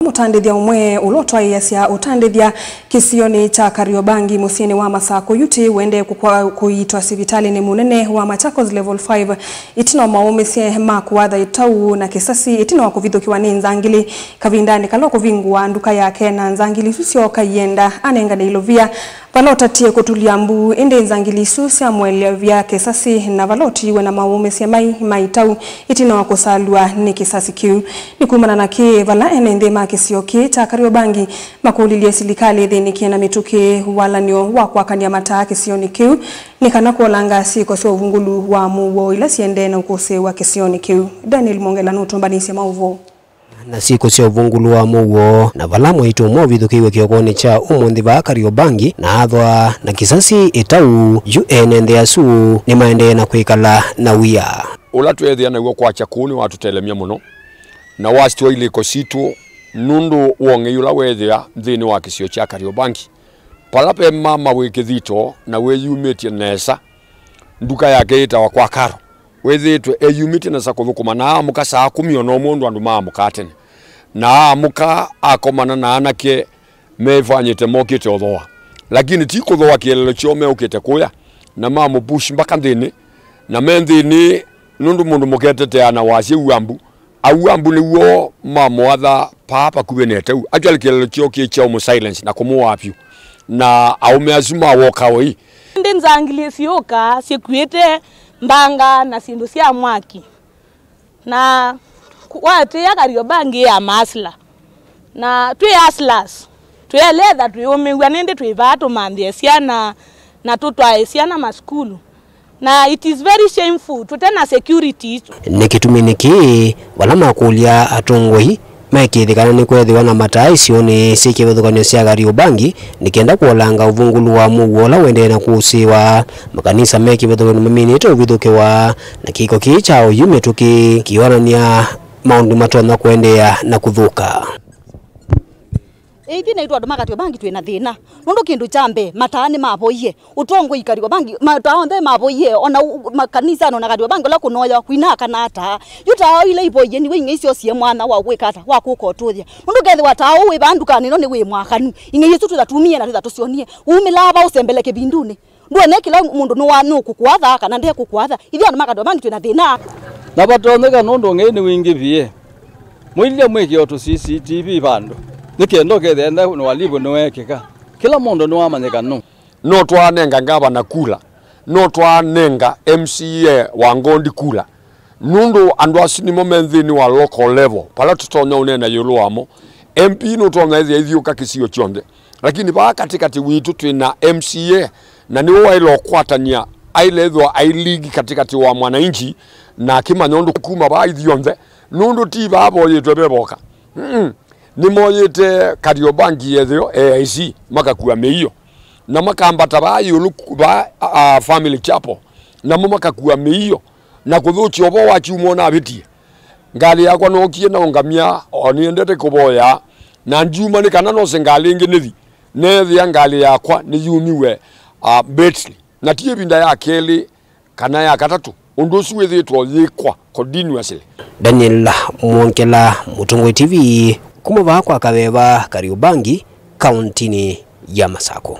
Mutandithia umwe ulotwa yasia utandithia kisioni cha Kariobangi musieni wa Masako yuti wende kuitwa sibitali ni munene wa Machakos level 5 itino maumesie makuwadha itau na kisasi itino wakuvithukiwa ni Nzangili kavindani kaloko vingua nduka yake na Nzangili susio kayenda anenga ilovia valota tie kutulia mbu inde Nzangili susia mwelevia kisasi na valoti wena maumesie maitau itino wakusalua ni kisasi kiu nikumana na kie vala enende makisio cha Kariobangi makulilie silikali dhini kiena mituke wala nio wakwakania mataa kisioni kiu nikana kuolanga siko sio uvungulu wa muwo ila siende na ukose wa kisioni kiu. Daniel Mongela nutombanisi mauvo na siko sio uvungulu wa muwo na valamu ito movithukiwe kiokoni cha umundi va Kariobangi na athwa na kisasi itau UNND asu ni maende na kuikala na wia ula twethia na kwa chakuni watu telemia muno na wastwa ile kositu nundu wonge yula wethia thini wa kisio cha Kariobangi palape mama wikithito na weyumetie nesa nduka yake itawa kwa karo wethitwe eyumite nesa kuthukuma na amuka saa 10 no mundu andu maamuka tene na amuka akomana na anake mevanyite mokite othoa lakini ti kuthoa kielelo chome ukite kuya na mamu push mbaka thini na menthini nundu mundu muketete ana wasi uambu auambu ni wo mamwatha papa kubenete actually kielelo chio kicha mu silence na kumuwapyu na aumeazuma wokawoi ndi Nzangili sioka sikuite mbanga na sindu sia mwaki na wate ya Kariobangi ya masla na twi aslas tweletha twiumiwa nindi twivatu mandie siana na tutwae siana maskulu na it is very shameful tutena security nikitumini wala makulia atongoi maikithikana ni kwethiwa na matai sioni sikivuthukanio cia Kariobangi nikienda kuolanga uvungulu wa muwola wende na kusiwa makanisa mekivuthukanio maminite uvithukiwa na kiko kichao yumetuki kionania maundu matona kuendea na kuthuka Eithina itwa nduma Kariobangi twina thina nundu kindu chambe mataani maboie utongo Kariobangi mataonde maboie ona makanisa no na Kariobangi la kunoya kwina kana ata yuta ile iboie ni wingi icio cie mwana wa gwikata wa kukotuthia nundu gethi watao we banduka nino ni we mwakanu inge yesu tutatumia na tutatucionie umilaba usembeleke binduni ndwene kila mundu no wanu kukwatha kana ndiye kukwatha ithia nduma Kariobangi twina thina na batoneka nundu ngeni wingi vie mwilile mwiki otu CCTV bandu nikendo kethenda no walibo no ekeka kila mundu no amanyeka no twanenga ngaba na kula no twanenga MCA wa Ngondi kula nundu andu asinimo menthini wa local level pala tutonya unena yuluamo MP no tonya ithiuka kisio chonde lakini ba katikati witu twina MCA na ni wa ilo kwatania ailethwa ailigi katikati wa mwananchi na kimanyondo kuma ba ithionde nundu ti babo yetwe beboka ni moyete Kariobangi yethio AIC makakuwa meio na makambata ba yulu ba family chapel na makakuwa meio na kuthuchi obo wachiumo na bitie ngali yakwa no kie na ngamia oni ndete kuboya na njuma ni kana no sengali ngenethi nethi ngali yakwa ni yumiwe Betley na tie binda ya keli kana ya katatu undu suwethitwo yikwa continuously. Daniel Mongela, Mutongoi TV, kumuva kwa Kaveva, Kariobangi, kauntini ya Masako.